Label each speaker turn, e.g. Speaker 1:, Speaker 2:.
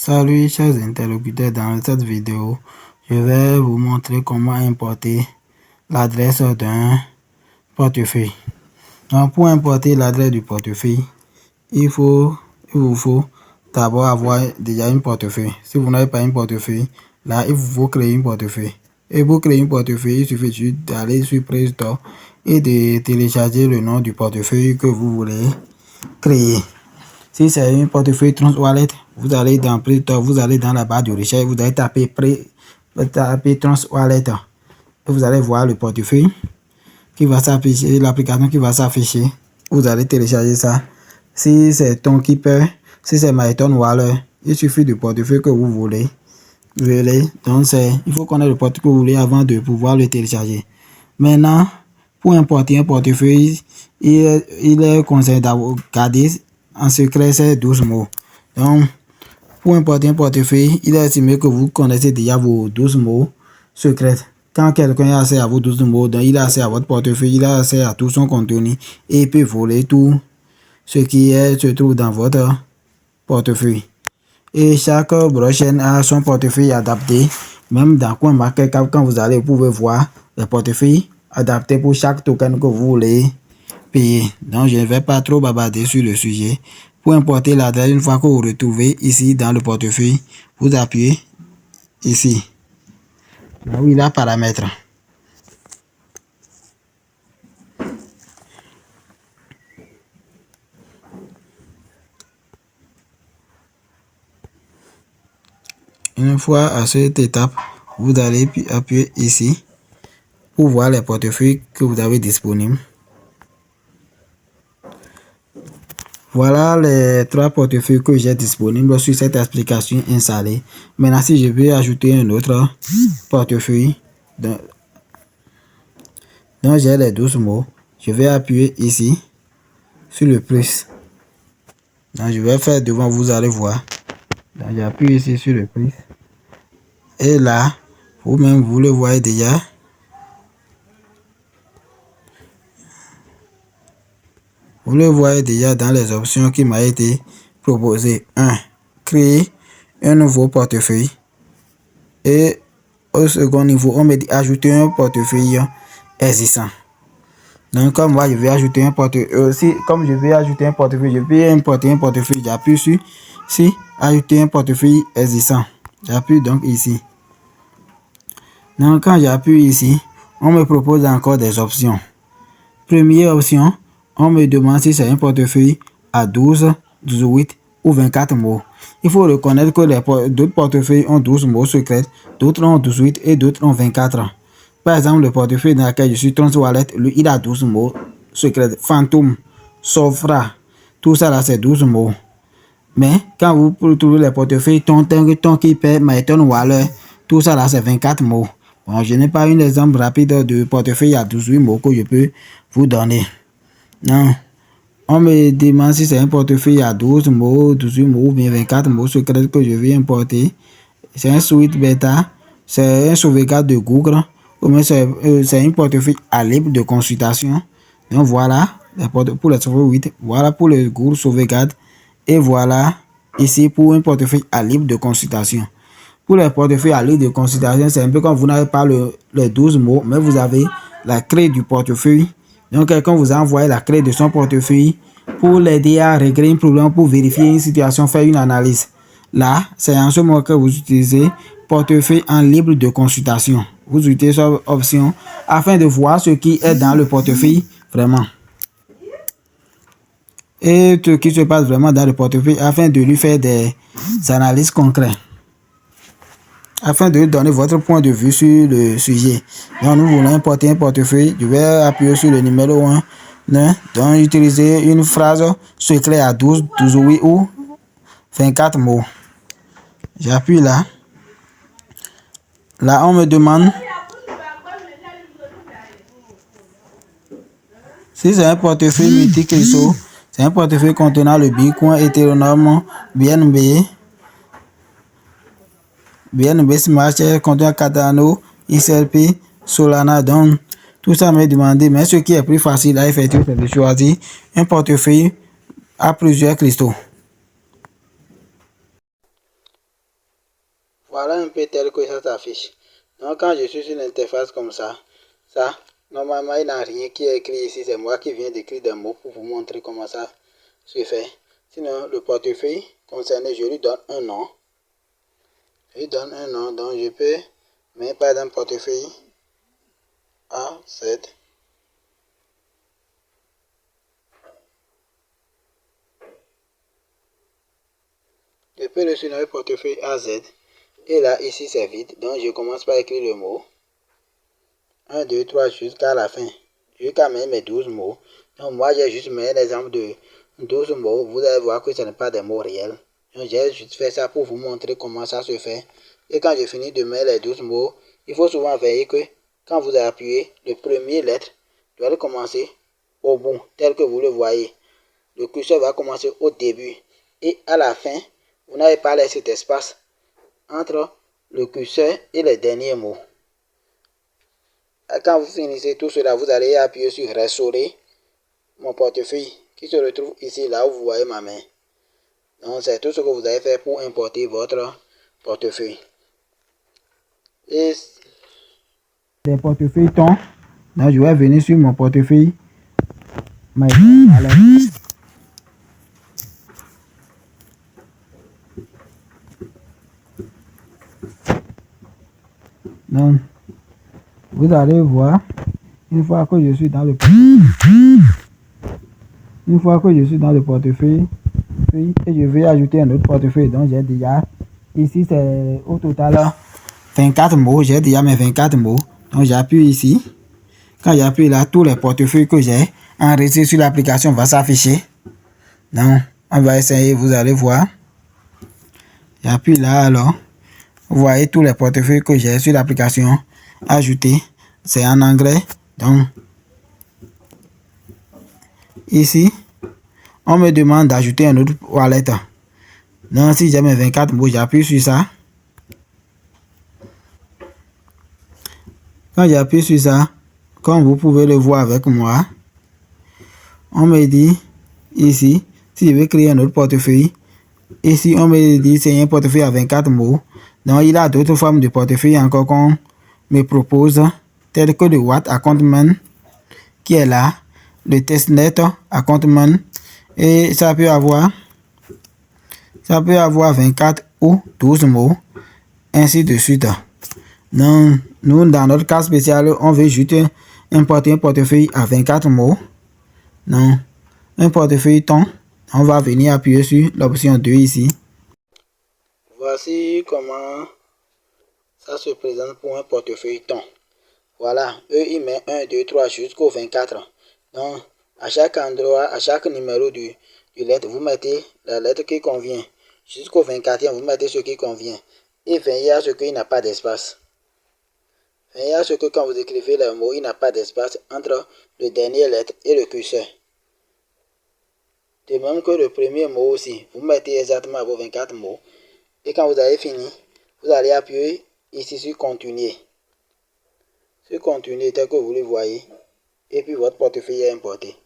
Speaker 1: Salut chers interlocuteurs, dans cette vidéo, je vais vous montrer comment importer l'adresse d'un portefeuille. Donc pour importer l'adresse du portefeuille, il vous faut d'abord avoir déjà une portefeuille. Si vous n'avez pas une portefeuille, là il vous faut créer une portefeuille. Et pour créer une portefeuille, il suffit juste d'aller sur Play Store et de télécharger le nom du portefeuille que vous voulez créer. Si c'est une portefeuille TransWallet, vous allez dans Play Store, vous allez dans la barre de recherche, vous allez taper TransWallet et vous allez voir le portefeuille qui va s'afficher, l'application qui va s'afficher. Vous allez télécharger ça. Si c'est Tonkeeper, si c'est MyTonWallet, il suffit du portefeuille que vous voulez. Donc il faut connaître le portefeuille que vous voulez avant de pouvoir le télécharger. Maintenant, pour importer un portefeuille, il est conseillé d'avoir gardé en secret ces 12 mots. Donc, pour importer un portefeuille, il est estimé que vous connaissez déjà vos 12 mots secrets. Quand quelqu'un a accès à vos 12 mots, donc il a accès à votre portefeuille, il a accès à tout son contenu et il peut voler tout ce qui se trouve dans votre portefeuille. Et chaque blockchain a son portefeuille adapté. Même dans CoinMarketCap, quand vous allez, vous pouvez voir les portefeuilles adaptés pour chaque token que vous voulez payer. Donc, je ne vais pas trop bavarder sur le sujet. Pour importer l'adresse, une fois que vous retrouvez ici dans le portefeuille, vous appuyez ici. Là où il y a paramètres. Une fois à cette étape, vous allez appuyer ici pour voir les portefeuilles que vous avez disponibles. Voilà les 3 portefeuilles que j'ai disponibles sur cette application installée. Maintenant, si je veux ajouter un autre portefeuille, donc j'ai les 12 mots, je vais appuyer ici sur le plus. Donc, je vais faire devant, vous allez voir. Donc, j'appuie ici sur le plus. Et là, vous-même, vous le voyez déjà. Vous le voyez déjà dans les options qui m'a été proposées. 1. Créer un nouveau portefeuille. Et au second niveau, on me dit ajouter un portefeuille existant. Donc, comme moi, je vais ajouter un portefeuille. Comme je vais ajouter un portefeuille, je vais importer un portefeuille. J'appuie sur ajouter un portefeuille existant. J'appuie donc ici. Donc, quand j'appuie ici, on me propose encore des options. Première option, on me demande si c'est un portefeuille à 12, 18 ou 24 mots. Il faut reconnaître que d'autres portefeuilles ont 12 mots secrets, d'autres ont 18 et d'autres ont 24. Par exemple, le portefeuille dans lequel je suis, TransWallet, lui, il a 12 mots secrets. Phantom, Sofra, tout ça là, c'est 12 mots. Mais quand vous trouvez les portefeuilles Tonkeeper, MyTonWallet, tout ça là, c'est 24 mots. Bon, je n'ai pas un exemple rapide de portefeuille à 18 mots que je peux vous donner. Non. On me demande si c'est un portefeuille à 12 mots, 18 mots ou bien 24 mots secrets que je vais importer. C'est un suite bêta, c'est un sauvegarde de Google, ou bien c'est un portefeuille à libre de consultation. Donc voilà, pour le sauvegarde 8, voilà pour le Google sauvegarde, et voilà ici pour un portefeuille à libre de consultation. Pour les portefeuilles à libre de consultation, c'est un peu comme vous n'avez pas les 12 mots, mais vous avez la clé du portefeuille. Donc, quelqu'un vous a envoyé la clé de son portefeuille pour l'aider à régler un problème, pour vérifier une situation, faire une analyse. Là, c'est en ce moment que vous utilisez portefeuille en libre de consultation. Vous utilisez cette option afin de voir ce qui est dans le portefeuille vraiment. Et ce qui se passe vraiment dans le portefeuille afin de lui faire des analyses concrètes. Afin de donner votre point de vue sur le sujet. Donc, nous voulons importer un portefeuille. Je vais appuyer sur le numéro 1. Donc, utiliser une phrase secrète à 12, 18 ou 24 mots. J'appuie là. Là, on me demande si c'est un portefeuille multi-cristaux. C'est un portefeuille contenant le Bitcoin, Ethereum, BNB Smart Chain, contenant Cardano, XRP, Solana. Donc, tout ça m'est demandé. Mais ce qui est plus facile à effectuer, c'est de choisir un portefeuille à plusieurs cristaux. Voilà un peu tel que ça s'affiche. Donc quand je suis sur l'interface comme ça, normalement il n'y a rien qui est écrit ici. C'est moi qui viens d'écrire des mots pour vous montrer comment ça se fait. Sinon, le portefeuille concerné, je lui donne un nom. Je lui donne un nom, donc je peux mettre par exemple portefeuille A7. Je peux le surnommer portefeuille AZ. Et là, ici c'est vide. Donc je commence par écrire le mot. 1, 2, 3 jusqu'à la fin. Jusqu'à mettre mes 12 mots. Donc moi j'ai juste mis l'exemple de 12 mots. Vous allez voir que ce n'est pas des mots réels. Donc j'ai juste fait ça pour vous montrer comment ça se fait. Et quand j'ai fini de mettre les 12 mots, il faut souvent veiller que quand vous appuyez, le premier lettre doit commencer au bout, tel que vous le voyez. Le curseur va commencer au début. Et à la fin, vous n'avez pas laissé cet espace entre le curseur et les derniers mots. Quand vous finissez tout cela, vous allez appuyer sur restaurer mon portefeuille qui se retrouve ici, là où vous voyez ma main. Donc c'est tout ce que vous allez faire pour importer votre portefeuille. Et des portefeuilles ton. Donc je vais venir sur mon portefeuille. Donc vous allez voir, une fois que je suis dans le portefeuille, et je vais ajouter un autre portefeuille. Donc j'ai déjà, ici c'est au total 24 mots, j'ai déjà mes 24 mots. Donc j'appuie ici. Quand j'appuie là, tous les portefeuilles que j'ai enregistrés sur l'application vont s'afficher. Donc on va essayer, vous allez voir. J'appuie là alors. Vous voyez tous les portefeuilles que j'ai sur l'application. Ajouter, c'est en anglais. Donc ici, on me demande d'ajouter un autre wallet. Donc si j'ai mes 24 mots, j'appuie sur ça. Quand j'appuie sur ça, comme vous pouvez le voir avec moi, on me dit ici, si je veux créer un autre portefeuille, ici on me dit c'est un portefeuille à 24 mots. Donc il y a d'autres formes de portefeuille encore qu'on me propose, telles que le What Accountman qui est là, le Testnet Accountman, et ça peut avoir 24 ou 12 mots, ainsi de suite. Donc, nous, dans notre cas spécial, on veut juste importer un portefeuille à 24 mots. Donc, un portefeuille ton, on va venir appuyer sur l'option 2 ici. Voici comment ça se présente pour un portefeuille ton. Voilà, eux, ils mettent 1, 2, 3 jusqu'au 24. Donc, à chaque endroit, à chaque numéro du lettre, vous mettez la lettre qui convient. Jusqu'au 24e, vous mettez ce qui convient. Et veillez à ce qu'il n'y a pas d'espace. Veillez à ce que quand vous écrivez le mot, il n'y a pas d'espace entre le dernier lettre et le curseur. De même que le premier mot aussi, vous mettez exactement vos 24 mots. Et quand vous avez fini, vous allez appuyer ici sur continuer. Sur continuer tel que vous le voyez. Et puis votre portefeuille est importé.